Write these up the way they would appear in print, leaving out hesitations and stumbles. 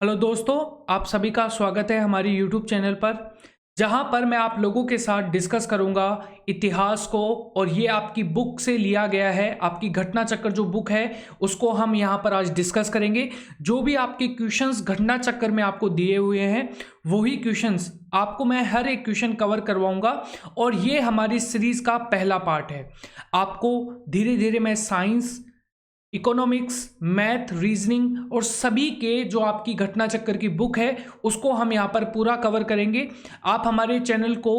Hello दोस्तों, आप सभी का स्वागत है हमारी यूट्यूब चैनल पर, जहां पर मैं आप लोगों के साथ डिस्कस करूंगा इतिहास को। और ये आपकी बुक से लिया गया है, आपकी घटना चक्र जो बुक है उसको हम यहां पर आज डिस्कस करेंगे। जो भी आपके क्वेश्चंस घटना चक्र में आपको दिए हुए हैं वही क्वेश्चंस आपको मैं हर एक क्वेश्चन कवर करवाऊंगा। और ये हमारी सीरीज का पहला पार्ट है। आपको धीरे धीरे मैं साइंस, इकोनॉमिक्स, मैथ, रीजनिंग और सभी के जो आपकी घटना चक्कर की बुक है उसको हम यहाँ पर पूरा कवर करेंगे। आप हमारे चैनल को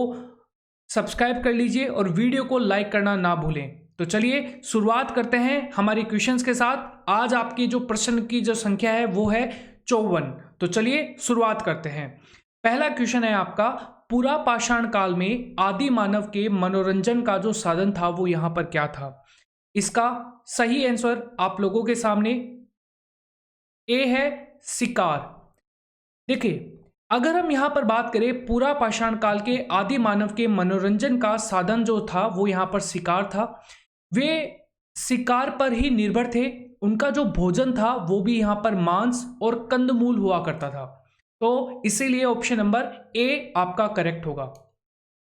सब्सक्राइब कर लीजिए और वीडियो को लाइक करना ना भूलें। तो चलिए शुरुआत करते हैं हमारे क्वेश्चंस के साथ। आज आपकी जो प्रश्न की जो संख्या है वो है 54। तो चलिए शुरुआत करते हैं। पहला क्वेश्चन है आपका, पूरा पाषाण काल में आदि मानव के मनोरंजन का जो साधन था वो यहां पर क्या था? इसका सही आंसर आप लोगों के सामने ए है, शिकार। देखिए, अगर हम यहां पर बात करें पूरा पाषाण काल के आदि मानव के मनोरंजन का साधन जो था वो यहां पर शिकार था। वे शिकार पर ही निर्भर थे। उनका जो भोजन था वो भी यहां पर मांस और कंदमूल हुआ करता था। तो इसीलिए ऑप्शन नंबर ए आपका करेक्ट होगा।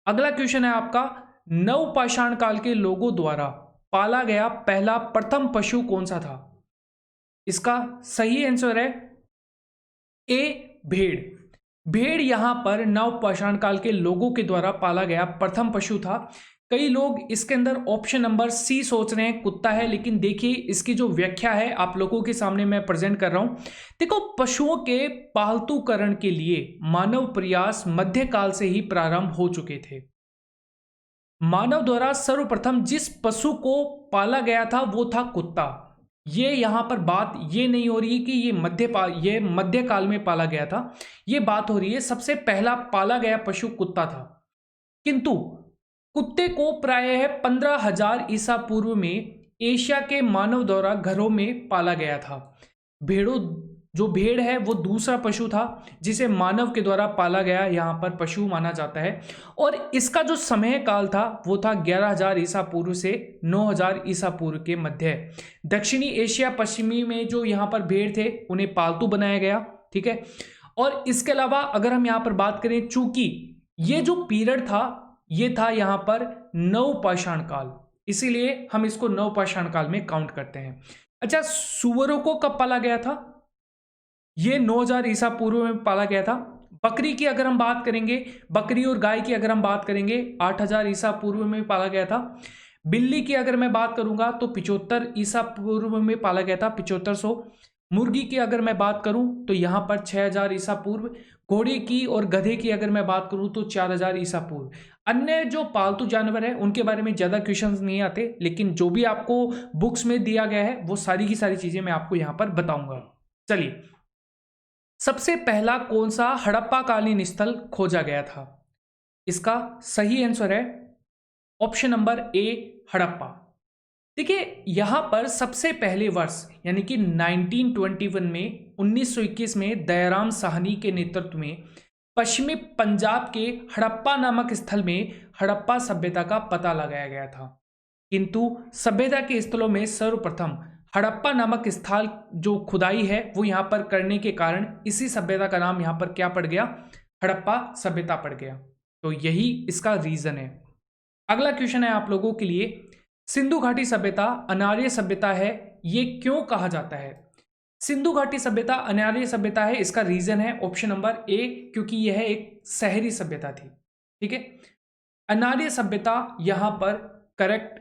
अगला क्वेश्चन है आपका, नव पाषाण काल के लोगों द्वारा पाला गया पहला प्रथम पशु कौन सा था? इसका सही आंसर है ए, भेड़। भेड़ यहां पर नव पाषाण काल के लोगों के द्वारा पाला गया प्रथम पशु था। कई लोग इसके अंदर ऑप्शन नंबर सी सोच रहे हैं, कुत्ता है, लेकिन देखिए इसकी जो व्याख्या है आप लोगों के सामने मैं प्रेजेंट कर रहा हूं। देखो, पशुओं के पालतूकरण के लिए मानव प्रयास मध्यकाल से ही प्रारंभ हो चुके थे। मानव द्वारा सर्वप्रथम जिस पशु को पाला गया था वो था कुत्ता। ये यहां पर बात ये नहीं हो रही है कि ये मध्यकाल में पाला गया था। ये बात हो रही है सबसे पहला पाला गया पशु कुत्ता था। किंतु कुत्ते को प्रायः 15,000 ईसा पूर्व में एशिया के मानव द्वारा घरों में पाला गया था। भेड़ों जो भेड़ है वो दूसरा पशु था जिसे मानव के द्वारा पाला गया यहाँ पर पशु माना जाता है। और इसका जो समय काल था वो था 11,000 ईसा पूर्व से 9,000 ईसा पूर्व के मध्य। दक्षिणी एशिया पश्चिमी में जो यहाँ पर भेड़ थे उन्हें पालतू बनाया गया। ठीक है। और इसके अलावा अगर हम यहाँ पर बात करें, चूंकि ये जो पीरियड था ये था यहाँ पर नवपाषाण काल, इसीलिए हम इसको नवपाषाण काल में काउंट करते हैं। अच्छा, सुअरों को कब पाला गया था? ये 9,000 ईसा पूर्व में पाला गया था। बकरी की अगर हम बात करेंगे, बकरी और गाय की अगर हम बात करेंगे, 8,000 ईसा पूर्व में पाला गया था। बिल्ली की अगर मैं बात करूंगा तो 75 ईसा पूर्व में पाला गया था, 7500। मुर्गी की अगर मैं बात करूं तो यहां पर 6,000 ईसा पूर्व। घोड़े की और गधे की अगर मैं बात करूं तो 4,000 ईसा पूर्व। अन्य जो पालतू जानवर है उनके बारे में ज्यादा क्वेश्चंस नहीं आते, लेकिन जो भी आपको बुक्स में दिया गया है वो सारी की सारी चीजें मैं आपको यहां पर बताऊंगा। चलिए, सबसे पहला कौन सा हड़प्पा कालीन स्थल खोजा गया था? इसका सही आंसर है ऑप्शन नंबर ए, हड़प्पा। देखिए, यहां पर सबसे पहले वर्ष यानी कि 1921 में 1921 में दयाराम साहनी के नेतृत्व में पश्चिमी पंजाब के हड़प्पा नामक स्थल में हड़प्पा सभ्यता का पता लगाया गया था। किंतु सभ्यता के स्थलों में सर्वप्रथम हड़प्पा नामक स्थल जो खुदाई है वो यहाँ पर करने के कारण इसी सभ्यता का नाम यहाँ पर क्या पड़ गया? हड़प्पा सभ्यता पड़ गया। तो यही इसका रीजन है। अगला क्वेश्चन है आप लोगों के लिए, सिंधु घाटी सभ्यता अनार्य सभ्यता है, ये क्यों कहा जाता है? सिंधु घाटी सभ्यता अनार्य सभ्यता है, इसका रीजन है ऑप्शन नंबर ए, क्योंकि यह एक शहरी सभ्यता थी। ठीक है, अनार्य सभ्यता यहां पर करेक्ट।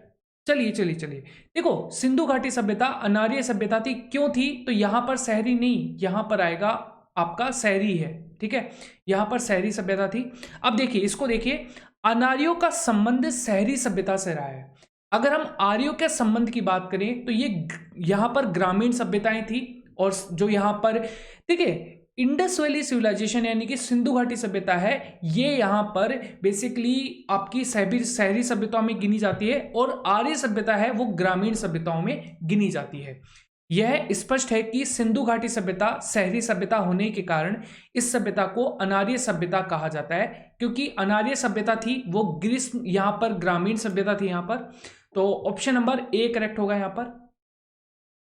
चलिए चलिए चलिए, देखो, सिंधु घाटी सभ्यता अनार्य सभ्यता थी, क्यों थी? तो यहां पर शहरी नहीं, यहां पर आएगा आपका शहरी है। ठीक है, यहां पर शहरी सभ्यता थी। अब देखिए, इसको देखिए, अनार्यों का संबंध शहरी सभ्यता से रहा है। अगर हम आर्यों के संबंध की बात करें तो ये यहां पर ग्रामीण सभ्यताएं थी। और जो यहां पर देखिए इंडस वैली सिविलाइजेशन यानी कि सिंधु घाटी सभ्यता है, ये यहाँ पर बेसिकली आपकी शहरी सभ्यताओं में गिनी जाती है और आर्य सभ्यता है वो ग्रामीण सभ्यताओं में गिनी जाती है। यह स्पष्ट है कि सिंधु घाटी सभ्यता शहरी सभ्यता होने के कारण इस सभ्यता को अनार्य सभ्यता कहा जाता है, क्योंकि अनार्य सभ्यता थी वो ग्रीष्म, यहाँ पर ग्रामीण सभ्यता थी यहाँ पर। तो ऑप्शन नंबर ए करेक्ट होगा यहाँ पर।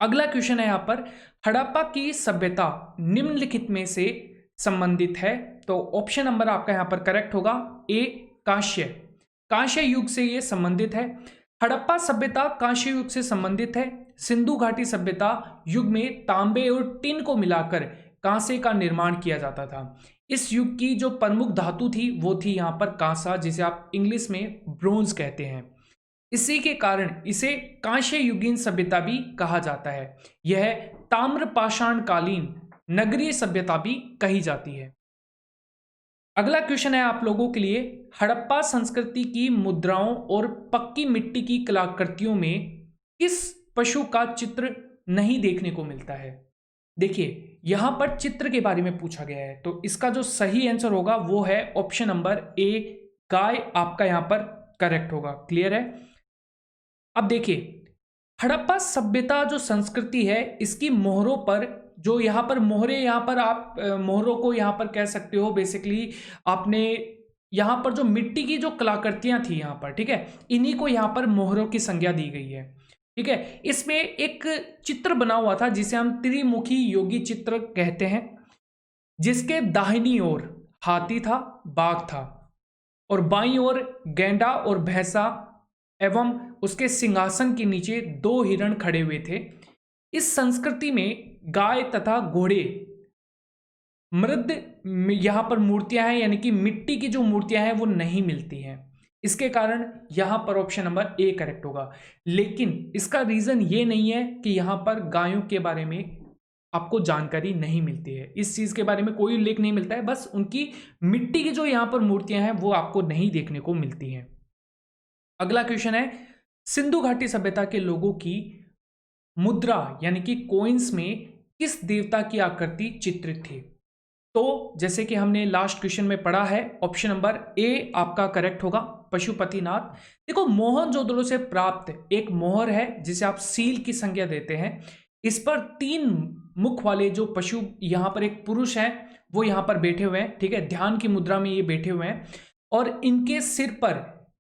अगला क्वेश्चन है यहाँ पर, हड़प्पा की सभ्यता निम्नलिखित में से संबंधित है। तो ऑप्शन नंबर आपका यहाँ पर करेक्ट होगा ए, कांस्य युग से ये संबंधित है। हड़प्पा सभ्यता कांस्य युग से संबंधित है। सिंधु घाटी सभ्यता युग में तांबे और टिन को मिलाकर कांसे का निर्माण किया जाता था। इस युग की जो प्रमुख धातु थी वो थी यहाँ पर कांसा, जिसे आप इंग्लिश में ब्रोंज कहते हैं। इसी के कारण इसे कांस्य युगीन सभ्यता भी कहा जाता है। यह ताम्रपाषाण कालीन नगरीय सभ्यता भी कही जाती है। अगला क्वेश्चन है आप लोगों के लिए, हड़प्पा संस्कृति की मुद्राओं और पक्की मिट्टी की कलाकृतियों में किस पशु का चित्र नहीं देखने को मिलता है? देखिए यहां पर चित्र के बारे में पूछा गया है, तो इसका जो सही आंसर होगा वो है ऑप्शन नंबर ए, गाय आपका यहां पर करेक्ट होगा। क्लियर है? अब देखिए हड़प्पा सभ्यता जो संस्कृति है इसकी मोहरों पर, जो यहाँ पर मोहरे, यहाँ पर आप मोहरों को यहाँ पर कह सकते हो बेसिकली, आपने यहाँ पर जो मिट्टी की जो कलाकृतियां थी यहाँ पर, ठीक है, इन्हीं को यहाँ पर मोहरों की संज्ञा दी गई है। ठीक है, इसमें एक चित्र बना हुआ था जिसे हम त्रिमुखी योगी चित्र कहते हैं, जिसके दाहिनी ओर हाथी था, बाघ था, और बाईं ओर गैंडा और भैंसा एवं उसके सिंहासन के नीचे 2 हिरण खड़े हुए थे। इस संस्कृति में गाय तथा घोड़े मृद यहां पर मूर्तियां हैं, यानी कि मिट्टी की जो मूर्तियां हैं वो नहीं मिलती हैं। इसके कारण यहां पर ऑप्शन नंबर ए करेक्ट होगा। लेकिन इसका रीजन ये नहीं है कि यहां पर गायों के बारे में आपको जानकारी नहीं मिलती है, इस चीज के बारे में कोई उल्लेख नहीं मिलता है, बस उनकी मिट्टी की जो यहां पर मूर्तियां हैं वो आपको नहीं देखने को मिलती हैं। अगला क्वेश्चन है, सिंधु घाटी सभ्यता के लोगों की मुद्रा यानी कि कॉइन्स में किस देवता की आकृति चित्रित थी? तो जैसे कि हमने लास्ट क्वेश्चन में पढ़ा है, ऑप्शन नंबर ए आपका करेक्ट होगा, पशुपतिनाथ। देखो मोहनजोदड़ो से प्राप्त एक मोहर है जिसे आप सील की संज्ञा देते हैं। इस पर 3 मुख वाले जो पशु, यहाँ पर एक पुरुष है वो यहाँ पर बैठे हुए हैं, ठीक है, ध्यान की मुद्रा में ये बैठे हुए हैं, और इनके सिर पर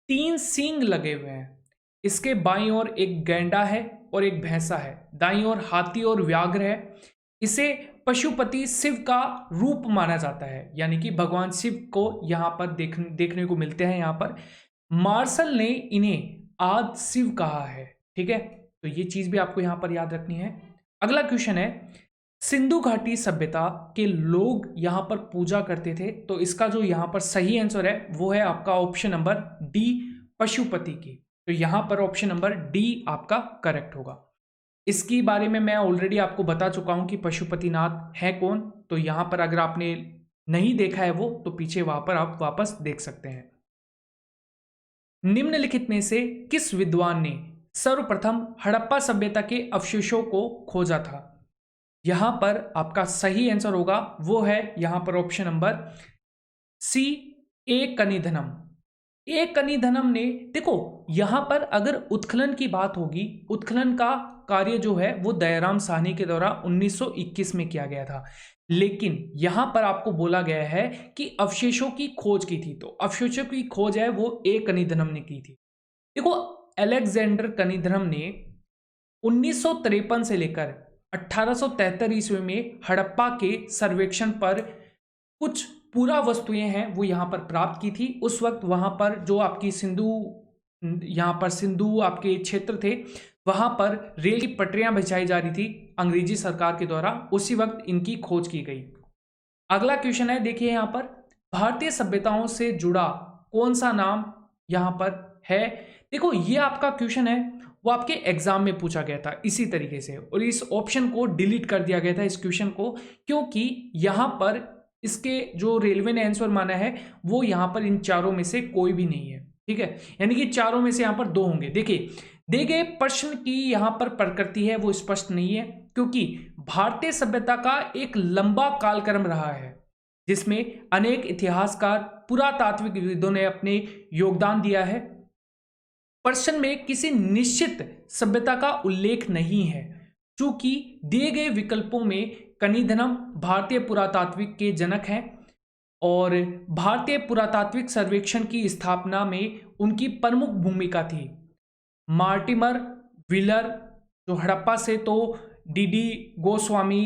3 सींग लगे हुए हैं। इसके बाईं ओर एक गैंडा है और एक भैंसा है, दाईं ओर हाथी और व्याघ्र है। इसे पशुपति शिव का रूप माना जाता है, यानी कि भगवान शिव को यहाँ पर देखने को मिलते हैं। यहाँ पर मार्शल ने इन्हें आदि शिव कहा है। ठीक है, तो ये चीज भी आपको यहाँ पर याद रखनी है। अगला क्वेश्चन है, सिंधु घाटी सभ्यता के लोग यहाँ पर पूजा करते थे, तो इसका जो यहाँ पर सही आंसर है वो है आपका ऑप्शन नंबर डी, पशुपति की। तो यहाँ पर ऑप्शन नंबर डी आपका करेक्ट होगा। इसकी बारे में मैं ऑलरेडी आपको बता चुका हूं कि पशुपतिनाथ है कौन, तो यहां पर अगर आपने नहीं देखा है वो, तो पीछे वहां पर आप वापस देख सकते हैं। निम्नलिखित में से किस विद्वान ने सर्वप्रथम हड़प्पा सभ्यता के अवशेषों को खोजा था? यहां पर आपका सही आंसर होगा वो है यहां पर ऑप्शन नंबर सी, ए कनिधनम। ए कनिधनम ने, देखो यहां पर अगर उत्खनन की बात होगी, उत्खनन का कार्य जो है वो दयाराम साहनी के द्वारा 1921 में किया गया था, लेकिन यहां पर आपको बोला गया है कि अवशेषों की खोज की थी, तो अवशेषों की खोज है वो ए कनिधनम ने की थी। देखो अलेक्जेंडर कनिधनम ने 1953 से लेकर 1873 ईस्वी में हड़प्पा के सर्वेक्षण पर कुछ पूरा वस्तुएं हैं वो यहाँ पर प्राप्त की थी। उस वक्त वहाँ पर जो आपकी सिंधु आपके क्षेत्र थे, वहाँ पर रेल की पटरियां बिछाई जा रही थी अंग्रेजी सरकार के द्वारा, उसी वक्त इनकी खोज की गई। अगला क्वेश्चन है, देखिए यहाँ पर भारतीय सभ्यताओं से जुड़ा कौन सा नाम यहाँ पर है? देखो ये आपका क्वेश्चन है वो आपके एग्जाम में पूछा गया था इसी तरीके से, और इस ऑप्शन को डिलीट कर दिया गया था इस क्वेश्चन को, क्योंकि यहाँ पर इसके जो रेलवे ने आंसर माना है वो यहाँ पर इन चारों में से कोई भी नहीं है। ठीक है, यानी कि चारों में से यहाँ पर 2 होंगे। देखिए दे गए प्रश्न की यहाँ पर प्रकृति है वो स्पष्ट नहीं है, क्योंकि भारतीय सभ्यता का एक लंबा कालक्रम रहा है जिसमें अनेक इतिहासकार, पुरातात्विक विदों ने अपने योगदान दिया है। प्रश्न में किसी निश्चित सभ्यता का उल्लेख नहीं है, चूंकि दिए गए विकल्पों में कनिधनम भारतीय पुरातात्विक के जनक हैं और भारतीय पुरातात्विक सर्वेक्षण की स्थापना में उनकी प्रमुख भूमिका थी। मार्टिमर, व्हीलर, जो हड़प्पा से तो डीडी गोस्वामी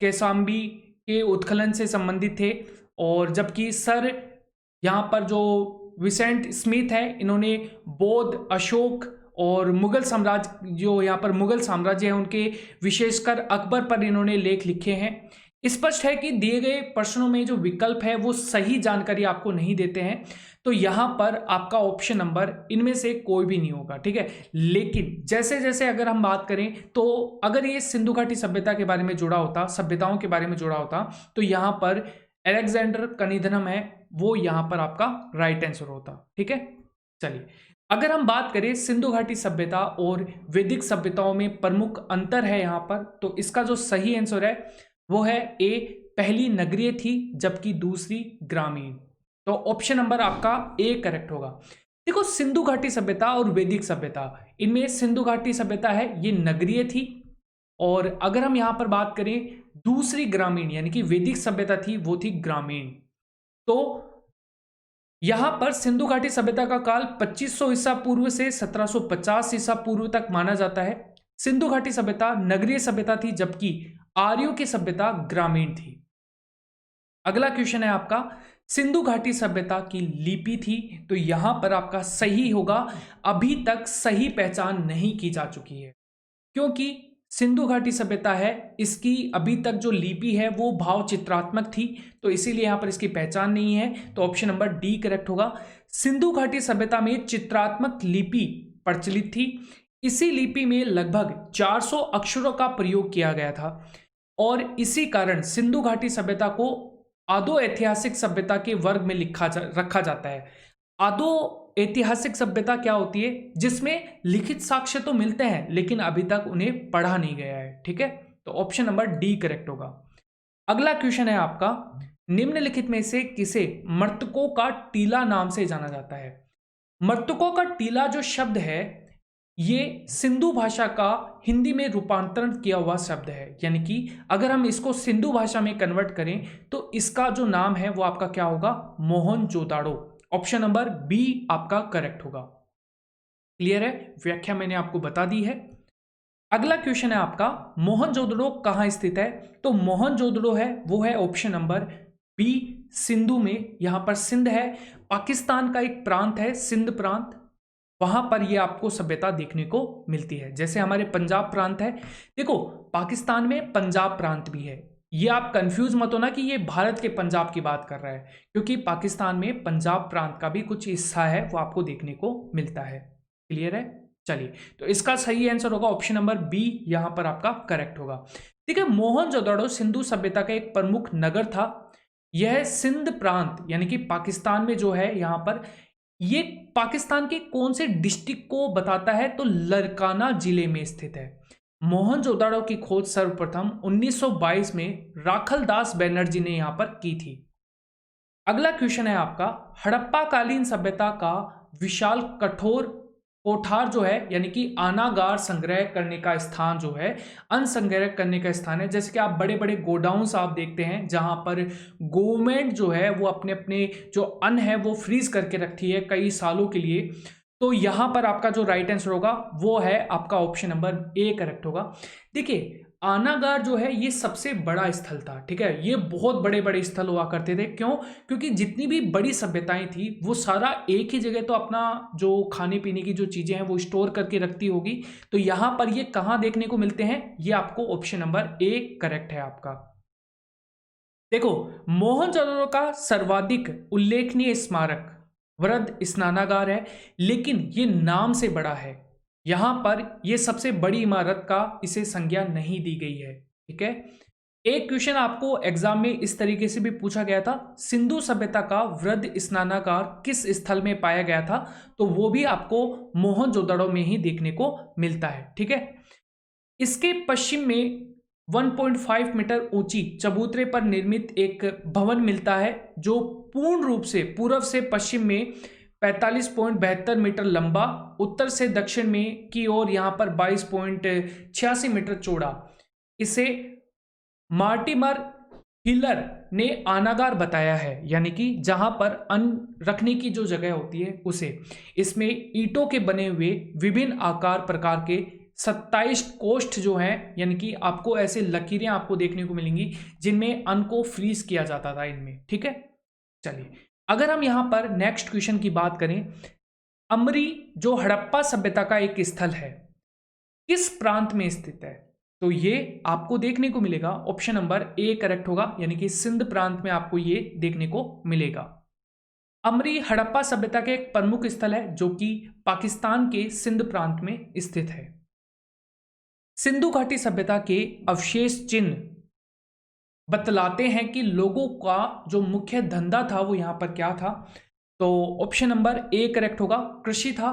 केसाम्बी के उत्खनन से संबंधित थे, और जबकि सर यहाँ पर जो विसेंट स्मिथ है, इन्होंने बौद्ध, अशोक और मुगल साम्राज्य, जो यहाँ पर मुगल साम्राज्य है उनके, विशेषकर अकबर पर इन्होंने लेख लिखे हैं। स्पष्ट है कि दिए गए प्रश्नों में जो विकल्प है वो सही जानकारी आपको नहीं देते हैं, तो यहाँ पर आपका ऑप्शन नंबर इनमें से कोई भी नहीं होगा, ठीक है। लेकिन जैसे जैसे अगर हम बात करें, तो अगर ये सिंधु घाटी सभ्यता के बारे में जुड़ा होता, सभ्यताओं के बारे में जुड़ा होता, तो यहाँ पर अलेक्जेंडर कनिधनम है, वो यहाँ पर आपका राइट आंसर होता, ठीक है। चलिए, अगर हम बात करें सिंधु घाटी सभ्यता और वैदिक सभ्यताओं में प्रमुख अंतर है यहाँ पर, तो इसका जो सही आंसर है वो है ए, पहली नगरीय थी जबकि दूसरी ग्रामीण। तो ऑप्शन नंबर आपका ए करेक्ट होगा। देखो, सिंधु घाटी सभ्यता और वैदिक सभ्यता, इनमें सिंधु घाटी सभ्यता है ये नगरीय थी, और अगर हम यहां पर बात करें दूसरी ग्रामीण यानी कि वैदिक सभ्यता थी, वो थी ग्रामीण। तो यहां पर सिंधु घाटी सभ्यता का काल 2500 ईसा पूर्व से 1750 ईसा पूर्व तक माना जाता है। सिंधु घाटी सभ्यता नगरीय सभ्यता थी जबकि आर्यों की सभ्यता ग्रामीण थी। अगला क्वेश्चन है आपका, सिंधु घाटी सभ्यता की लिपि थी, तो यहां पर आपका सही होगा, अभी तक सही पहचान नहीं की जा चुकी है, क्योंकि सिंधु घाटी सभ्यता है, इसकी अभी तक जो लिपि है वो भाव चित्रात्मक थी, तो इसीलिए यहां पर इसकी पहचान नहीं है। तो ऑप्शन नंबर डी करेक्ट होगा। सिंधु घाटी सभ्यता में चित्रात्मक लिपि प्रचलित थी। इसी लिपि में लगभग 400 अक्षरों का प्रयोग किया गया था, और इसी कारण सिंधु घाटी सभ्यता को आदो ऐतिहासिक सभ्यता के वर्ग में रखा जाता है। आदो ऐतिहासिक सभ्यता क्या होती है? जिसमें लिखित साक्ष्य तो मिलते हैं लेकिन अभी तक उन्हें पढ़ा नहीं गया है, ठीक है। तो ऑप्शन नंबर डी करेक्ट होगा। अगला क्वेश्चन है आपका, निम्नलिखित में से किसे मर्तकों का टीला नाम से जाना जाता है? मर्तकों का टीला जो शब्द है, ये सिंधु भाषा का हिंदी में रूपांतरण किया हुआ शब्द है, यानी कि अगर हम इसको सिंधु भाषा में कन्वर्ट करें तो इसका जो नाम है वो आपका क्या होगा? मोहनजोदाड़ो। ऑप्शन नंबर बी आपका करेक्ट होगा। क्लियर है? व्याख्या मैंने आपको बता दी है। अगला क्वेश्चन है आपका, मोहनजोदड़ो कहां स्थित है? तो मोहनजोदड़ो है वो है ऑप्शन नंबर बी, सिंधु में। यहां पर सिंध है, पाकिस्तान का एक प्रांत है सिंध प्रांत, वहां पर ये आपको सभ्यता देखने को मिलती है। जैसे हमारे पंजाब प्रांत है, देखो पाकिस्तान में पंजाब प्रांत भी है, ये आप कंफ्यूज मत होना कि ये भारत के पंजाब की बात कर रहा है, क्योंकि पाकिस्तान में पंजाब प्रांत का भी कुछ हिस्सा है वो आपको देखने को मिलता है। क्लियर है? चलिए, तो इसका सही आंसर होगा ऑप्शन नंबर बी, यहां पर आपका करेक्ट होगा। ठीक है, मोहनजोदड़ो सिंधु सभ्यता का एक प्रमुख नगर था। यह सिंध प्रांत यानी कि पाकिस्तान में जो है, यहां पर ये पाकिस्तान के कौन से डिस्ट्रिक्ट को बताता है? तो लरकाना जिले में स्थित है। मोहनजोदड़ो की खोज सर्वप्रथम 1922 में राखलदास बनर्जी ने यहां पर की थी। अगला क्वेश्चन है आपका, हड़प्पा कालीन सभ्यता का विशाल कठोर कोठार जो है, यानी कि अनागार संग्रह करने का स्थान जो है, अन्न संग्रह करने का स्थान है। जैसे कि आप बड़े बड़े गोडाउन्स आप देखते हैं जहां पर गवर्नमेंट जो है वो अपने अपने जो अन्न है वो फ्रीज करके रखती है कई सालों के लिए। तो यहां पर आपका जो राइट आंसर होगा वो है आपका ऑप्शन नंबर ए करेक्ट होगा। देखिए, अनागार जो है ये सबसे बड़ा स्थल था, ठीक है। ये बहुत बड़े बड़े स्थल हुआ करते थे। क्यों? क्योंकि जितनी भी बड़ी सभ्यताएं थी वो सारा एक ही जगह तो अपना जो खाने पीने की जो चीजें हैं वो स्टोर करके रखती होगी। तो यहां पर ये कहां देखने को मिलते हैं? ये आपको ऑप्शन नंबर ए करेक्ट है आपका। देखो, मोहनजोदड़ो का सर्वाधिक उल्लेखनीय स्मारक वृद्ध स्नानागार है, लेकिन ये नाम से बड़ा है। यहां पर यह सबसे बड़ी इमारत का इसे संज्ञा नहीं दी गई है, ठीक है। एक क्वेश्चन आपको एग्जाम में इस तरीके से भी पूछा गया था, सिंधु सभ्यता का वृद्ध स्नानागार किस स्थल में पाया गया था? तो वो भी आपको मोहनजोदड़ो में ही देखने को मिलता है, ठीक है। इसके पश्चिम में 1.5 मीटर ऊंची चबूतरे पर निर्मित एक भवन मिलता है जो पूर्ण रूप से पूर्व से पश्चिम में 45.72 मीटर लंबा, उत्तर से दक्षिण में की ओर यहाँ पर 22.86 मीटर चौड़ा। इसे मार्टिमर हिलर ने अनागार बताया है, यानी कि जहां पर अन्न रखने की जो जगह होती है उसे। इसमें ईंटों के बने हुए विभिन्न आकार प्रकार के 27 कोष्ठ जो हैं, यानी कि आपको ऐसे लकीरें आपको देखने को मिलेंगी जिनमें अन्न को फ्रीज किया जाता था इनमें। ठीक है, चलिए अगर हम यहां पर नेक्स्ट क्वेश्चन की बात करें, अमरी जो हड़प्पा सभ्यता का एक स्थल है किस प्रांत में स्थित है, तो ये आपको देखने को मिलेगा ऑप्शन नंबर ए करेक्ट होगा, यानी कि सिंध प्रांत में आपको ये देखने को मिलेगा। अमरी हड़प्पा सभ्यता का एक प्रमुख स्थल है जो कि पाकिस्तान के सिंध प्रांत में स्थित है। सिंधु घाटी सभ्यता के अवशेष चिन्ह बतलाते हैं कि लोगों का जो मुख्य धंधा था वो यहां पर क्या था, तो ऑप्शन नंबर ए करेक्ट होगा, कृषि था।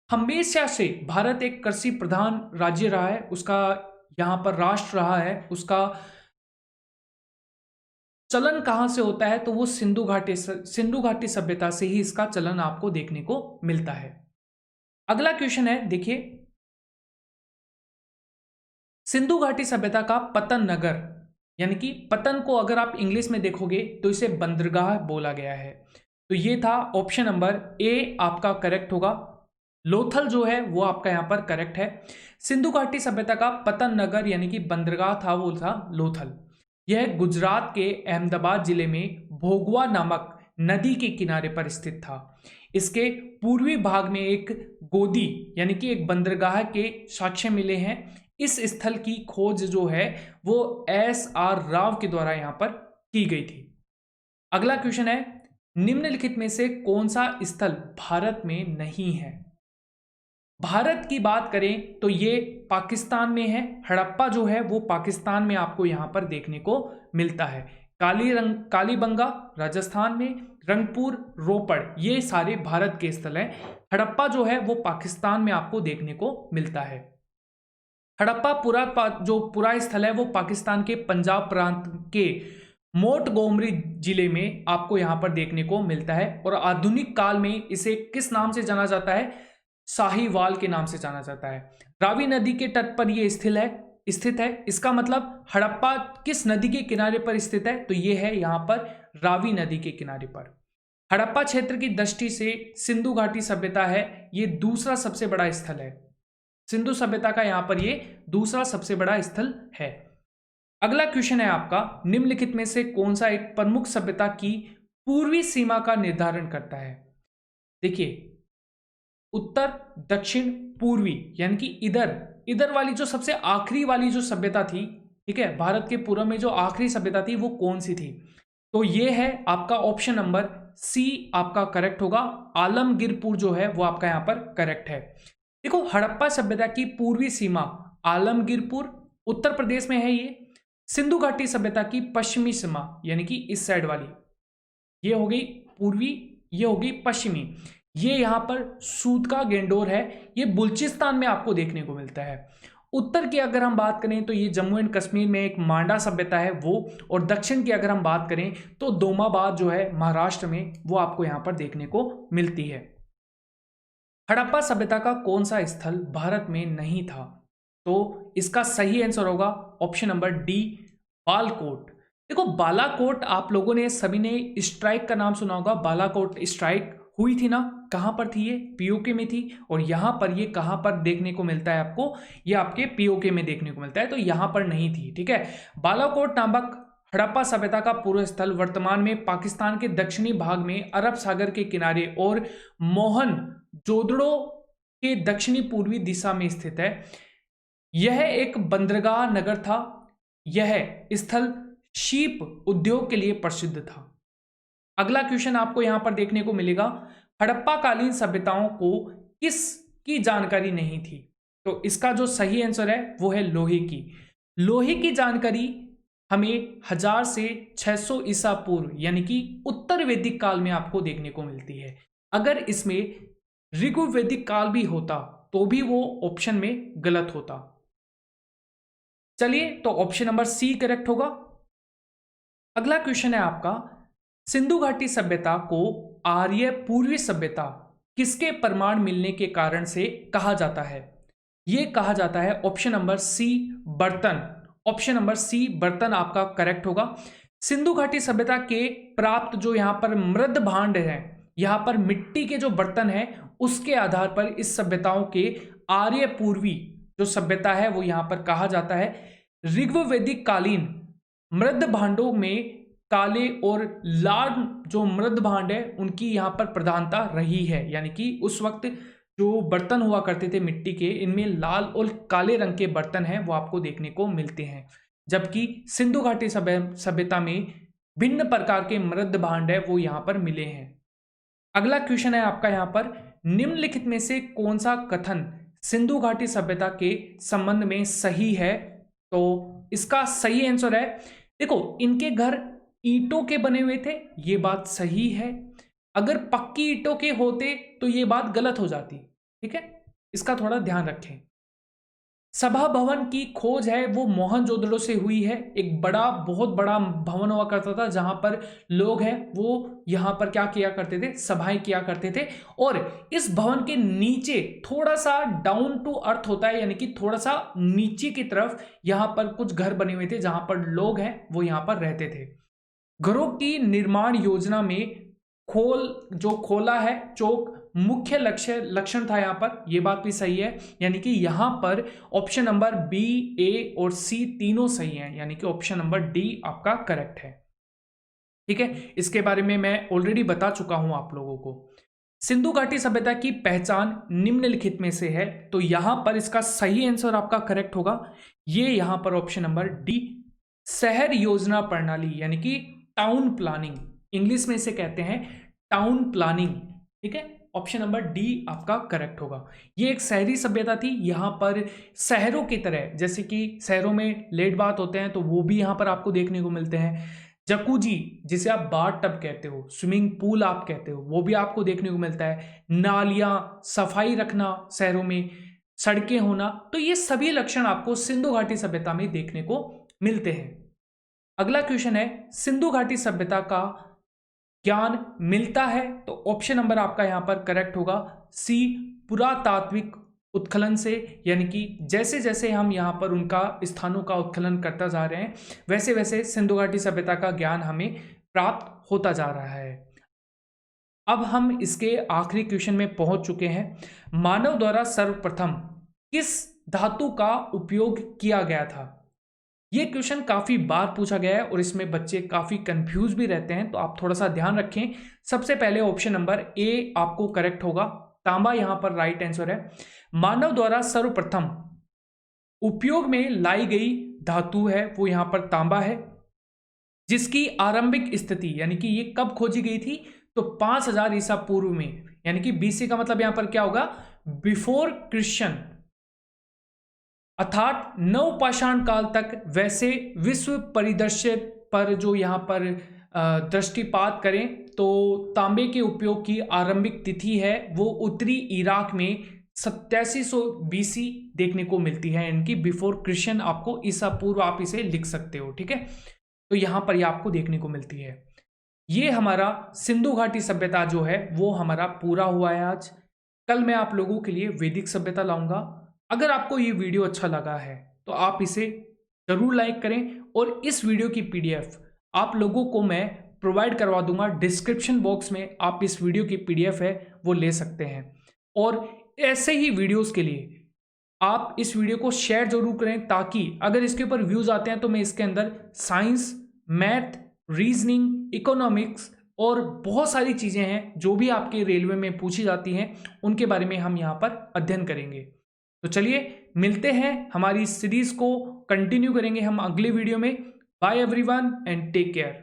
हमेशा से भारत एक कृषि प्रधान राज्य रहा है, उसका यहां पर राष्ट्र रहा है, उसका चलन कहां से होता है, तो वो सिंधु घाटी सभ्यता से ही इसका चलन आपको देखने को मिलता है। अगला क्वेश्चन है, देखिए सिंधु घाटी सभ्यता का पतन नगर, यानी कि पतन को अगर आप इंग्लिश में देखोगे तो इसे बंदरगाह बोला गया है, तो ये था ऑप्शन नंबर ए आपका करेक्ट होगा। लोथल जो है वो आपका यहां पर करेक्ट है। सिंधु घाटी सभ्यता का पतन नगर यानी कि बंदरगाह था वो था लोथल। यह गुजरात के अहमदाबाद जिले में भोगवा नामक नदी के किनारे पर स्थित था। इसके पूर्वी भाग में एक गोदी यानी कि एक बंदरगाह के साक्ष्य मिले हैं। इस स्थल की खोज जो है वो एस.आर. राव के द्वारा यहां पर की गई थी। अगला क्वेश्चन है, निम्नलिखित में से कौन सा स्थल भारत में नहीं है। भारत की बात करें तो ये पाकिस्तान में है। हड़प्पा जो है वो पाकिस्तान में आपको यहां पर देखने को मिलता है। कालीबंगा राजस्थान में, रंगपुर, रोपड़ ये सारे भारत के स्थल हैं। हड़प्पा जो है वो पाकिस्तान में आपको देखने को मिलता है। हड़प्पा जो पूरा स्थल है वो पाकिस्तान के पंजाब प्रांत के मोंटगोमरी जिले में आपको यहां पर देखने को मिलता है और आधुनिक काल में इसे किस नाम से जाना जाता है, साहिवाल के नाम से जाना जाता है। रावी नदी के तट पर यह स्थित है। इसका मतलब हड़प्पा किस नदी के किनारे पर स्थित है, तो यह है यहां पर रावी नदी के किनारे पर। हड़प्पा क्षेत्र की दृष्टि से सिंधु घाटी सभ्यता है ये दूसरा सबसे बड़ा स्थल है। सिंधु सभ्यता का यहां पर ये दूसरा सबसे बड़ा स्थल है। अगला क्वेश्चन है आपका, निम्नलिखित में से कौन सा एक प्रमुख सभ्यता की पूर्वी सीमा का निर्धारण करता है। देखिए उत्तर, दक्षिण, पूर्वी, यानी कि इधर वाली जो सबसे आखिरी वाली जो सभ्यता थी, ठीक है, भारत के पूर्व में जो आखिरी सभ्यता थी वो कौन सी थी, तो ये है आपका ऑप्शन नंबर सी आपका करेक्ट होगा। आलमगीरपुर जो है वो आपका यहां पर करेक्ट है। देखो हड़प्पा सभ्यता की पूर्वी सीमा आलमगीरपुर उत्तर प्रदेश में है। ये सिंधु घाटी सभ्यता की पश्चिमी सीमा यानी कि इस साइड वाली, ये हो गई पूर्वी, ये होगी पश्चिमी। ये यहां पर सूदका गेंडोर है, ये बलूचिस्तान में आपको देखने को मिलता है। उत्तर की अगर हम बात करें तो ये जम्मू एंड कश्मीर में एक मांडा सभ्यता है वो, और दक्षिण की अगर हम बात करें तो दोमाबाद जो है महाराष्ट्र में वो आपको यहां पर देखने को मिलती है। हड़प्पा सभ्यता का कौन सा स्थल भारत में नहीं था, तो इसका सही आंसर होगा ऑप्शन नंबर डी बालाकोट। देखो बालाकोट आप लोगों ने सभी ने स्ट्राइक का नाम सुना होगा। बालाकोट स्ट्राइक हुई थी ना, कहां पर थी ये, पीओके में थी। और यहां पर ये कहां पर देखने को मिलता है आपको, ये आपके पीओके में देखने को मिलता है, तो यहां पर नहीं थी। ठीक है, बालाकोट नामक हड़प्पा सभ्यता का पूर्व स्थल वर्तमान में पाकिस्तान के दक्षिणी भाग में अरब सागर के किनारे और मोहन जोदड़ो के दक्षिणी पूर्वी दिशा में स्थित है। यह एक बंदरगाह नगर था। यह स्थल शीप उद्योग के लिए प्रसिद्ध था। अगला क्वेश्चन आपको यहां पर देखने को मिलेगा, हड़प्पा कालीन सभ्यताओं को किसकी जानकारी नहीं थी, तो इसका जो सही आंसर है वो है लोहे की। लोहे की जानकारी हमें 1000 से 600 ईसा पूर्व यानी कि उत्तर वैदिक काल में आपको देखने को मिलती है। अगर इसमें ऋग्वैदिक काल भी होता तो भी वो ऑप्शन में गलत होता। चलिए, तो ऑप्शन नंबर सी करेक्ट होगा। अगला क्वेश्चन है आपका, सिंधु घाटी सभ्यता को आर्य पूर्वी सभ्यता किसके प्रमाण मिलने के कारण से कहा जाता है। यह कहा जाता है ऑप्शन नंबर सी बर्तन। ऑप्शन नंबर सी बर्तन आपका करेक्ट होगा। सिंधु घाटी सभ्यता के प्राप्त जो यहां पर मृद भांड है, यहां पर मिट्टी के जो बर्तन हैं उसके आधार पर इस सभ्यताओं के आर्य पूर्वी जो सभ्यता है वो यहाँ पर कहा जाता है। ऋग्वैदिक कालीन मृद भांडों में काले और लाल जो मृद भांड है उनकी यहाँ पर प्रधानता रही है, यानी कि उस वक्त जो बर्तन हुआ करते थे मिट्टी के, इनमें लाल और काले रंग के बर्तन हैं वो आपको देखने को मिलते हैं। जबकि सिंधु घाटी सभ्यता में भिन्न प्रकार के मृद भांड है वो यहाँ पर मिले हैं। अगला क्वेश्चन है आपका यहाँ पर, निम्नलिखित में से कौन सा कथन सिंधु घाटी सभ्यता के संबंध में सही है? तो इसका सही आंसर है, देखो इनके घर ईंटों के बने हुए थे, ये बात सही है। अगर पक्की ईंटों के होते तो ये बात गलत हो जाती, ठीक है, इसका थोड़ा ध्यान रखें। सभा भवन की खोज है वो मोहनजोदड़ो से हुई है। एक बहुत बड़ा भवन हुआ करता था जहां पर लोग हैं वो यहां पर क्या किया करते थे, सभाएं किया करते थे। और इस भवन के नीचे थोड़ा सा डाउन टू अर्थ होता है, यानी कि थोड़ा सा नीचे की तरफ यहां पर कुछ घर बने हुए थे जहां पर लोग हैं वो यहां पर रहते थे। घरों की निर्माण योजना में खोला है चौक मुख्य लक्षण था यहाँ पर, यह बात भी सही है, यानी कि यहां पर ऑप्शन नंबर बी, ए और सी तीनों सही हैं, यानी कि ऑप्शन नंबर डी आपका करेक्ट है। ठीक है, इसके बारे में मैं ऑलरेडी बता चुका हूं आप लोगों को। सिंधु घाटी सभ्यता की पहचान निम्नलिखित में से है, तो यहां पर इसका सही आंसर आपका करेक्ट होगा, ये यहां पर ऑप्शन नंबर डी, शहर योजना प्रणाली, यानी कि टाउन प्लानिंग, इंग्लिश में इसे कहते हैं टाउन प्लानिंग। ठीक है, ऑप्शन नंबर डी आपका करेक्ट होगा। ये एक शहरी सभ्यता थी, यहां पर शहरों की तरह, जैसे कि शहरों में लेट बाथ होते हैं तो वो भी यहां पर आपको देखने को मिलते हैं। जकूजी जिसे आप बाथ टब कहते हो, स्विमिंग पूल आप कहते हो, वो भी आपको देखने को मिलता है। नालियां, सफाई रखना शहरों में, सड़कें होना, तो ये सभी लक्षण आपको सिंधु घाटी सभ्यता में देखने को मिलते हैं। अगला क्वेश्चन है, सिंधु घाटी सभ्यता का ज्ञान मिलता है, तो ऑप्शन नंबर आपका यहां पर करेक्ट होगा, सी, पुरातात्विक उत्खनन से, यानी कि जैसे जैसे हम यहां पर उनका स्थानों का उत्खनन करता जा रहे हैं वैसे वैसे सिंधु घाटी सभ्यता का ज्ञान हमें प्राप्त होता जा रहा है। अब हम इसके आखिरी क्वेश्चन में पहुंच चुके हैं। मानव द्वारा सर्वप्रथम किस धातु का उपयोग किया गया था? ये क्वेश्चन काफी बार पूछा गया है और इसमें बच्चे काफी कंफ्यूज भी रहते हैं, तो आप थोड़ा सा ध्यान रखें। सबसे पहले ऑप्शन नंबर ए आपको करेक्ट होगा, तांबा यहां पर राइट आंसर है। मानव द्वारा सर्वप्रथम उपयोग में लाई गई धातु है वो यहां पर तांबा है, जिसकी आरंभिक स्थिति यानी कि ये कब खोजी गई थी, तो 5000 ईसा पूर्व में, यानी कि बीसी का मतलब यहां पर क्या होगा, बिफोर क्रिश्चियन, अर्थात नवपाषाण काल तक। वैसे विश्व परिदृश्य पर जो यहां पर दृष्टिपात करें तो तांबे के उपयोग की आरंभिक तिथि है वो उत्तरी इराक में 8700 बीसी देखने को मिलती है, इनकी बिफोर क्रिश्चियन आपको ईसा पूर्व आप इसे लिख सकते हो। ठीक है, तो यहां पर ये आपको देखने को मिलती है। ये हमारा सिंधु घाटी सभ्यता जो है वो हमारा पूरा हुआ है आज। कल मैं आप लोगों के लिए वैदिक सभ्यता लाऊंगा। अगर आपको ये वीडियो अच्छा लगा है तो आप इसे जरूर लाइक करें, और इस वीडियो की पीडीएफ आप लोगों को मैं प्रोवाइड करवा दूंगा डिस्क्रिप्शन बॉक्स में, आप इस वीडियो की पीडीएफ है वो ले सकते हैं। और ऐसे ही वीडियोस के लिए आप इस वीडियो को शेयर जरूर करें, ताकि अगर इसके ऊपर व्यूज आते हैं तो मैं इसके अंदर साइंस, मैथ, रीजनिंग, इकोनॉमिक्स और बहुत सारी चीजें हैं जो भी आपके रेलवे में पूछी जाती हैं उनके बारे में हम यहाँ पर अध्ययन करेंगे। तो चलिए मिलते हैं, हमारी सीरीज को कंटिन्यू करेंगे हम अगले वीडियो में। Bye everyone and take care.